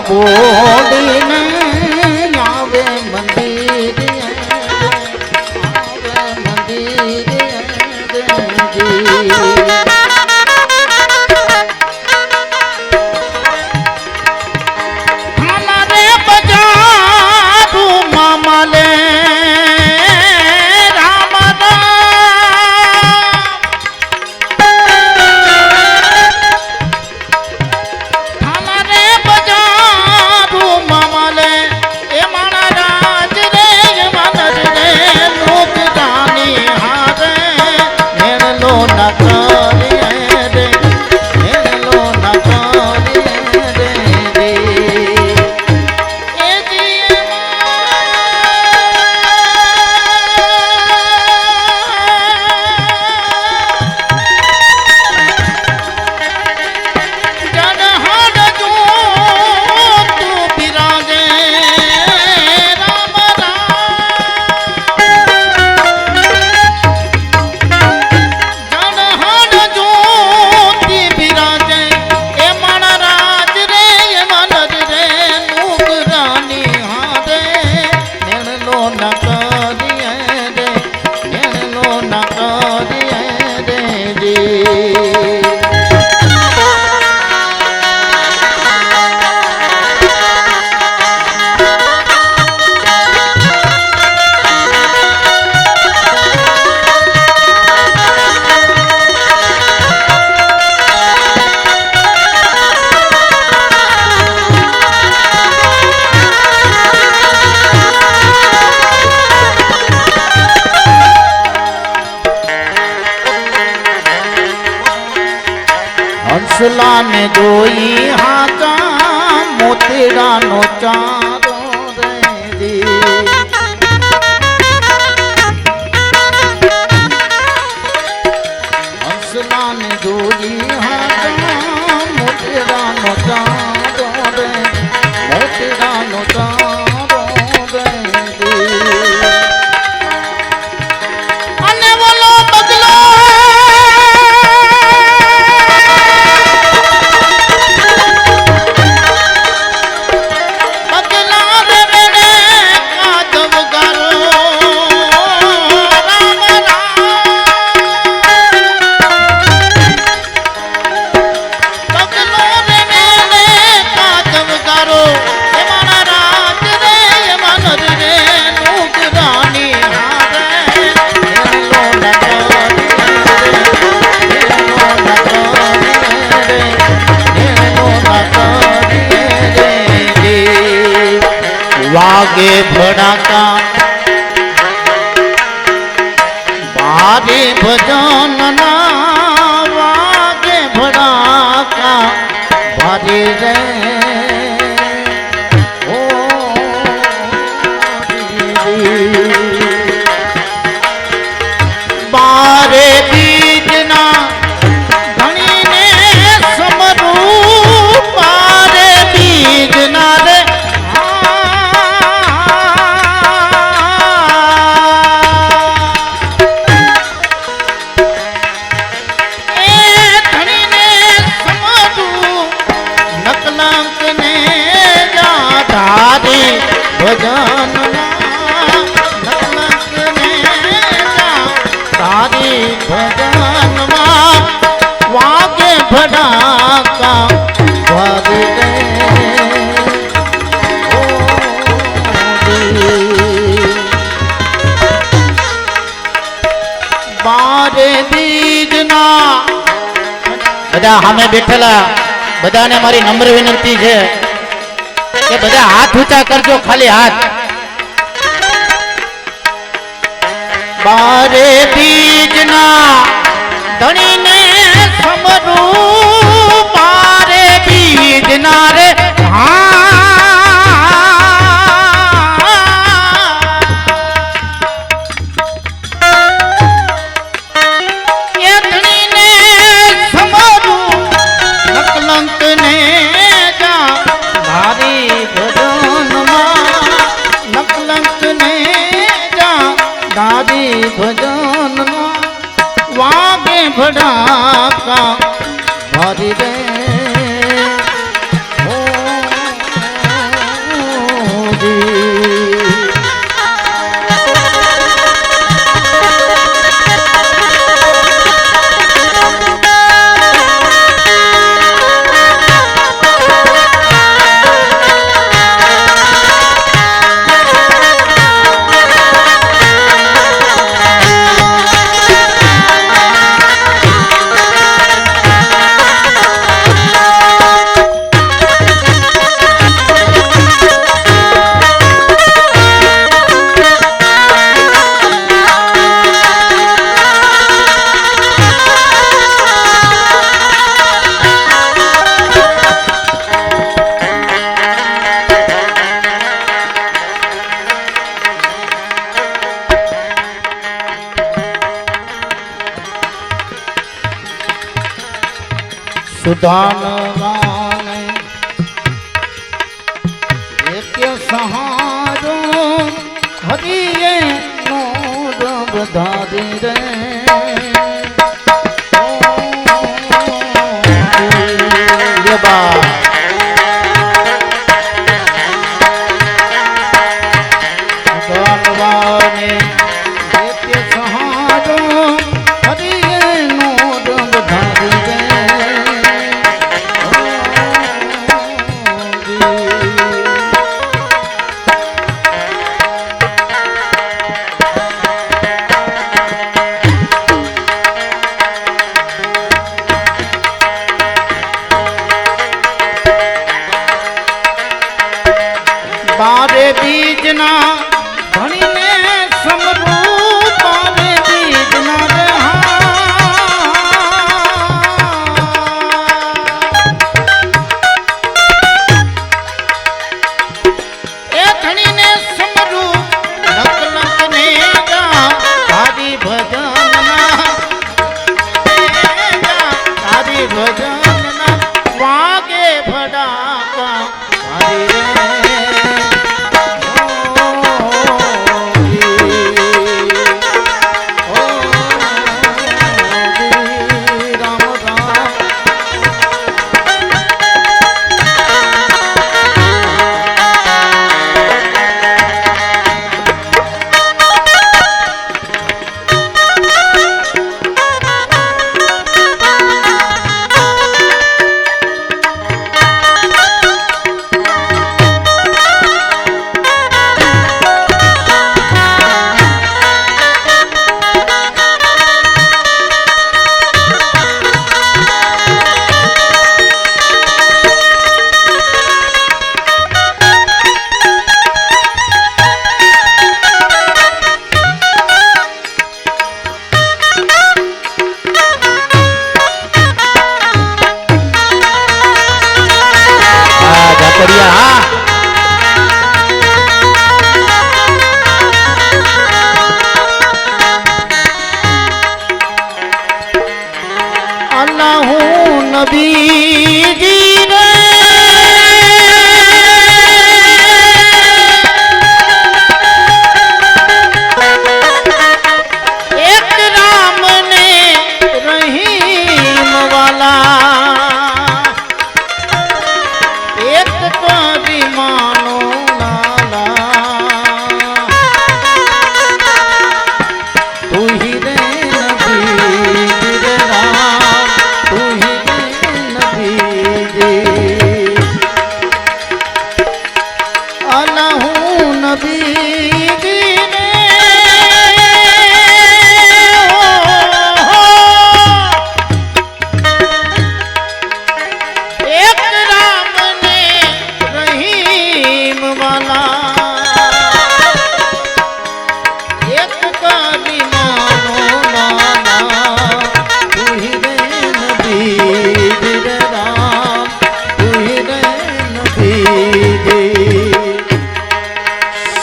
બોલીને આવે મંદિર હંસલા ને જોઈ હાચા મોતીડા નો ચારો રે હંસલા ને જોઈ હાચા મોતીડા નો ચારો રે મોતીડા નો ચારો રે અને બોલો બદલો वागे भड़ाका भारी भजन ना वागे भड़ाका भारी रे ओ बारे बीजना धनी ने समरू बारे बीजना रे भजन तारी भजन वागे भड़ाका बारे बीजना बधा हमें बैठेला बधा ने मारी नम्र विनंती है કે બધા હાથ ઊંચા કરજો ખાલી હાથ બારે બીજના ધણીને સમરૂ બારે બીજના રે भजन वागे भड़ाका भरी रे सुधान एक सहारो हरिये नूर बधारी रे ये बात सुधानवाने एक सहारो हरिये नूर बधारी रे बारे बीजना धनी ने समरू बारे बीजना रे ए धनी ने समरू लक लक ने जा तारी भजन ना तारी भजन ना वागे भड़ाका तारी रे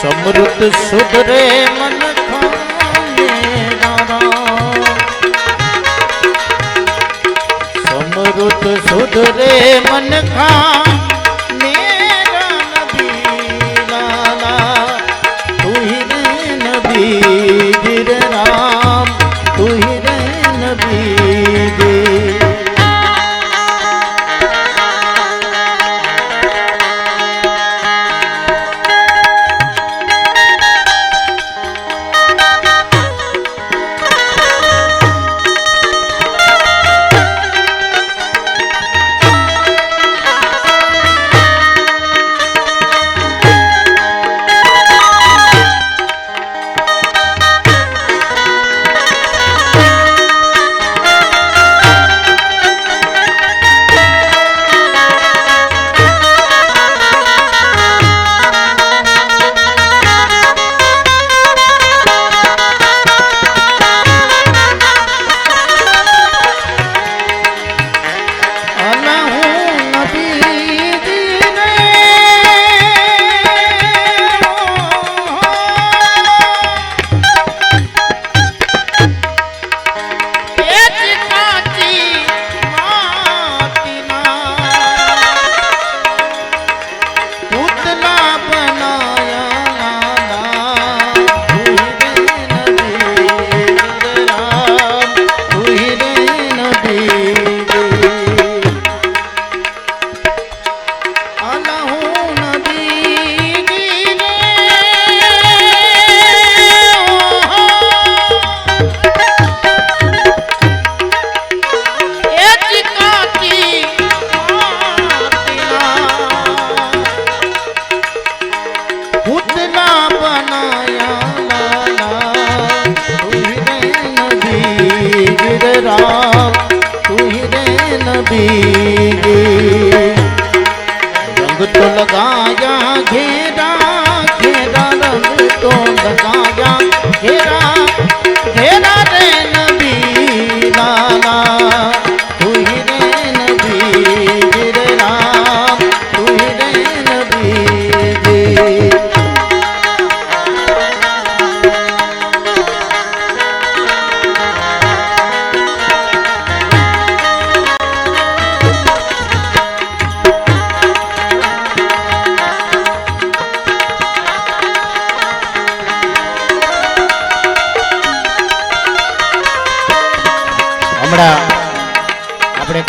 समृत सुधरे मन समृत सुधरे मन खा मेरा नबी लाला तू ही रे नबी गिर राम तू ही रे नबी गिर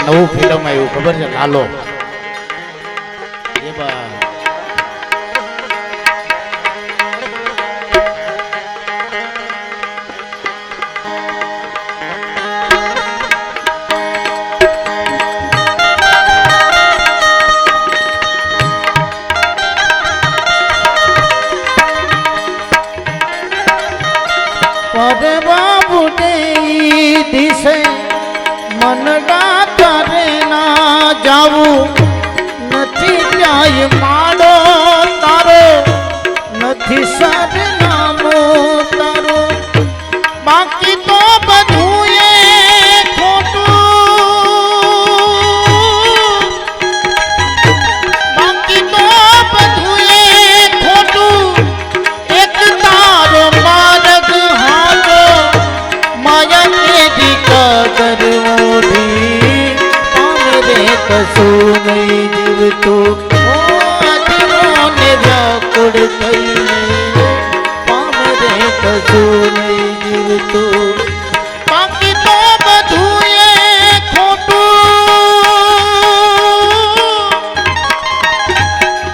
નવું ફિલ્મ આવ્યું ખબર છે લાલો એ બા પરે બાબુ દિશે મનડા તારે ના જાવું નથી જાય માડો તારો નથી સરનામો તારો બાકી તો બધું એ ખોટું બાકી તો બધું એ ખોટું એક તારો માર્ગ હાથો માયા કેદી કદર ઓઢી પામે રે કશું નહીં જીવતું અધીરોને વ્યાકુળ થઈને પામે રે કશું નહીં જીવતું બાકી તો બધું એ ખોટું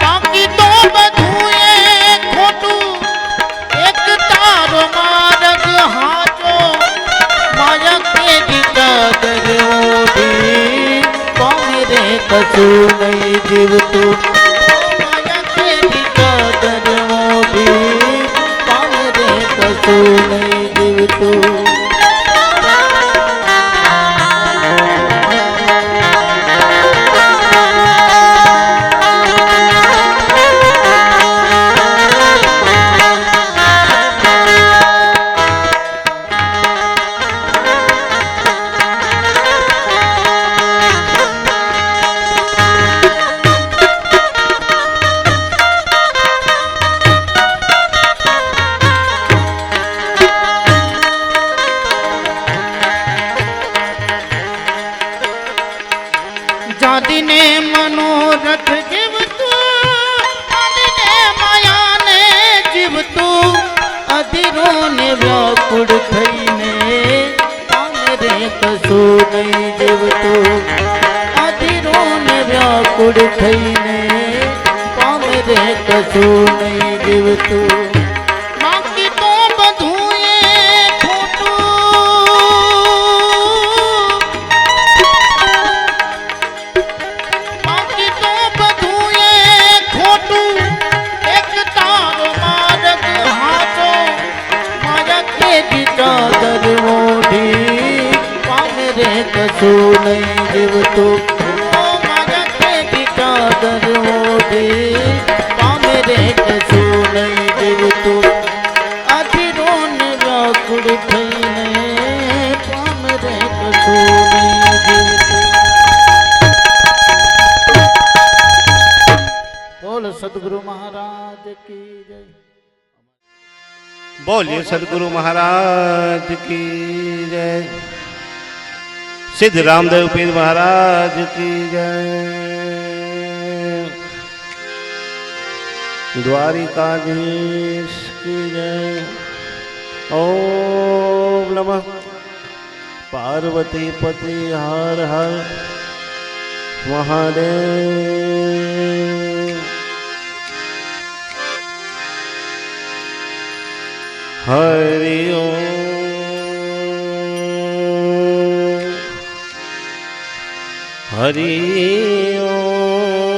બાકી તો બધું એ ખોટું એક તારો માર્ગ હાચો માયા કેદી કદર ઓઢી પામે રે કશું નહીં જીવતું માયા કેદી કદર ઓઢી પામે રે કશું નહીં જીવતું જાદીને મનોરથ જીવતું જાદીને માયાને જીવતું અધીરોને વ્યાકુળ થઈને પામે રે કશું નહીં જીવતું અધીરોને વ્યાકુળ થઈને પામે રે કશું નહીં જીવતું બાકી તો બધું એ ખોટું બાકી તો બધું એ ખોટું એક તારો માર્ગ હાચો માયા કેદી કદર ઓઢી પામે રે કશું નહીં જીવતું માયા કેદી કદર ઓઢી પામે રે કશું નહીં જીવતું અધીરોને વ્યાકુળ થઈને પામે રે કશું નહીં જીવતું બોલ સદગુરુ મહારાજ કી જય बोलिए सदगुरु महाराज की जय सिद्ध रामदेव पीर महाराज की जय द्वारिकाधीश की जय ओम नमः पार्वती पति हर हर महादेव हरि ओम हरि ओम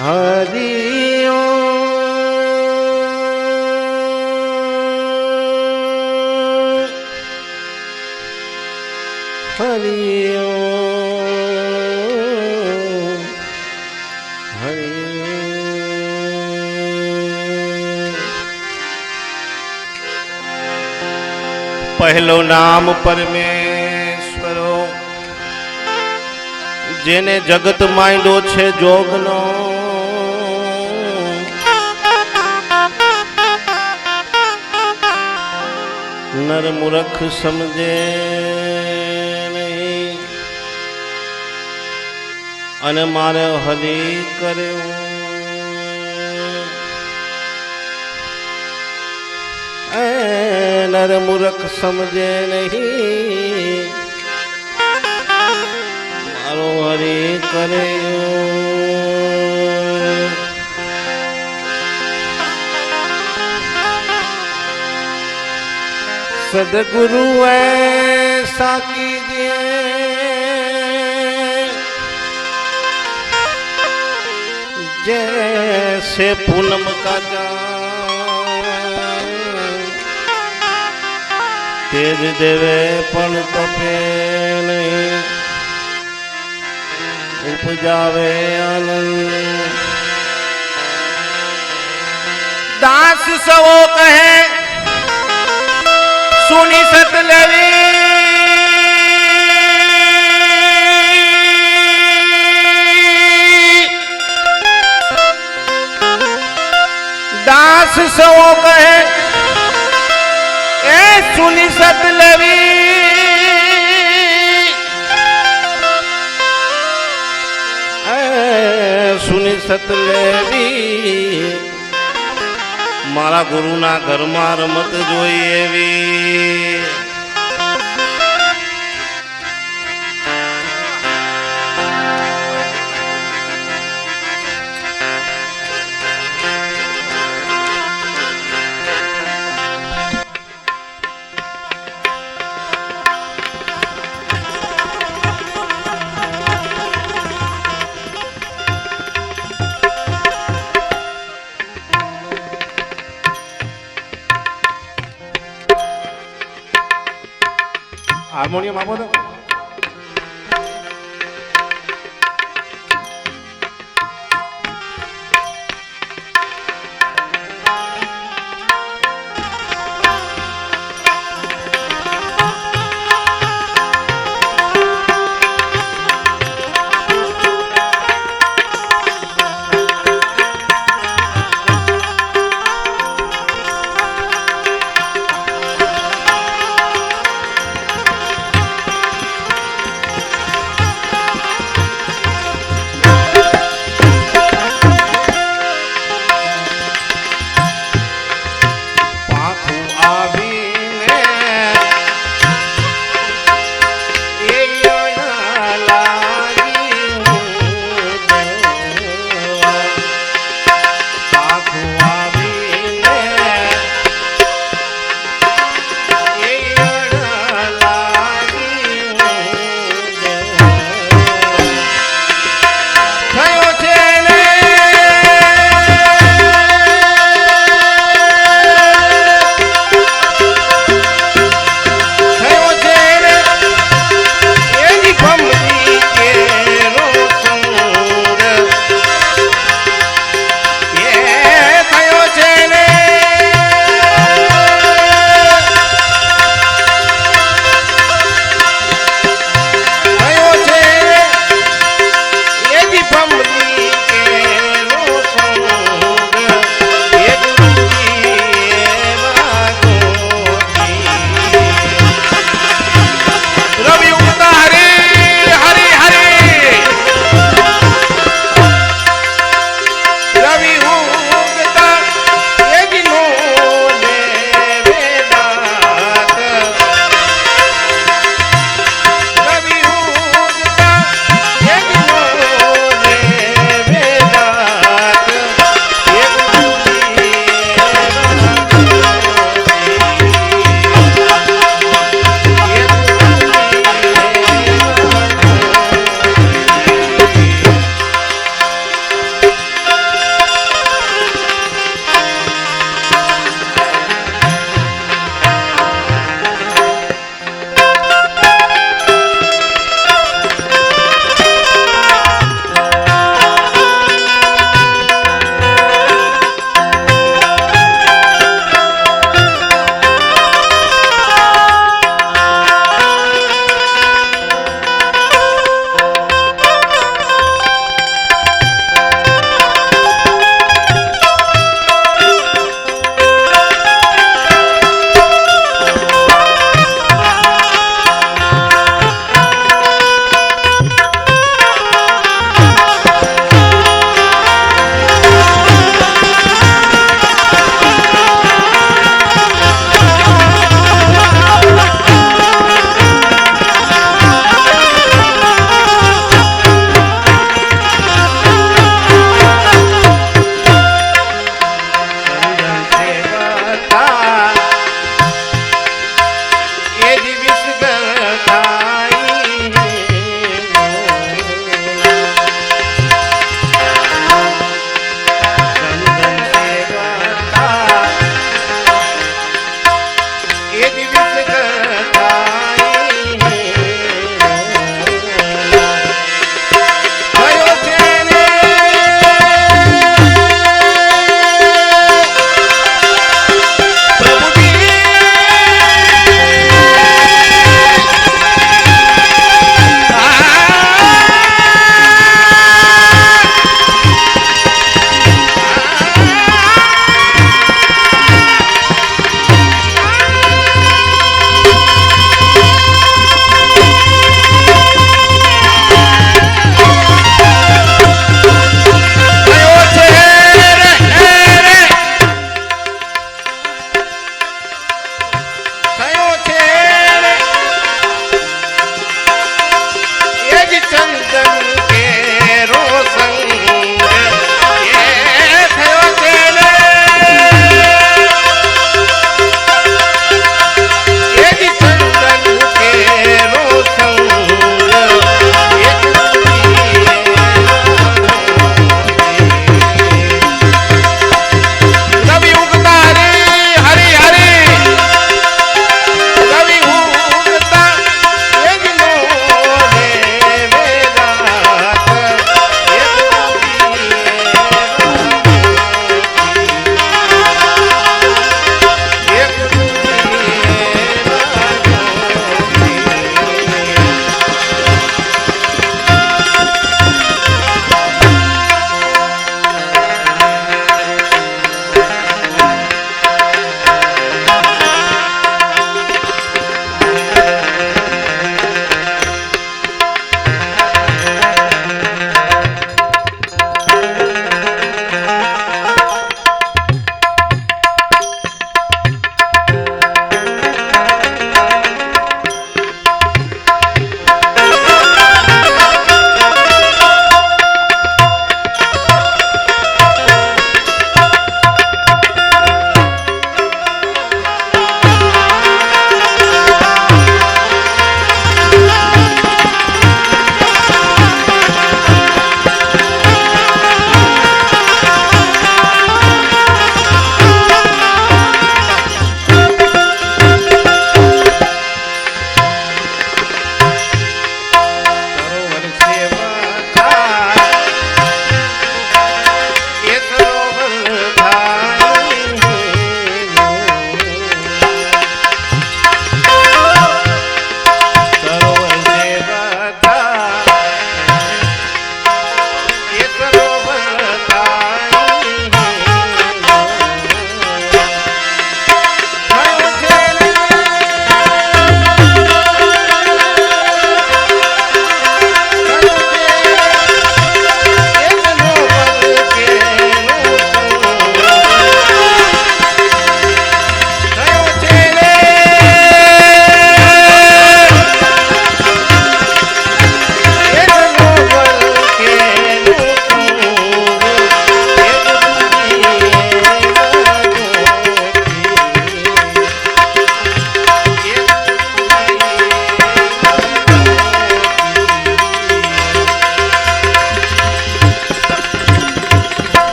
हरि ओम हरि ओम हरि पहलो नाम परमेश्वरो जेने जगत मांडो छे जोगनो नर मूर्ख समझे नहीं अने मारे हरि कर्यो એ નર મૂર્ખ સમજે નહીં મારો હરી કરે सदगुरु ऐसा कीजिए जैसे पूनम का चांद तेज देवे पण तपे नहीं उपजावे आनंद दास सवो कहे सुनी सत लेवी दास सो कहे ए सुनी सत लेवी सुनी सत लेवी मारा गुरु ना घर में रमत जोई एवी हार्मोनियम आपो तो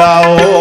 જાઓ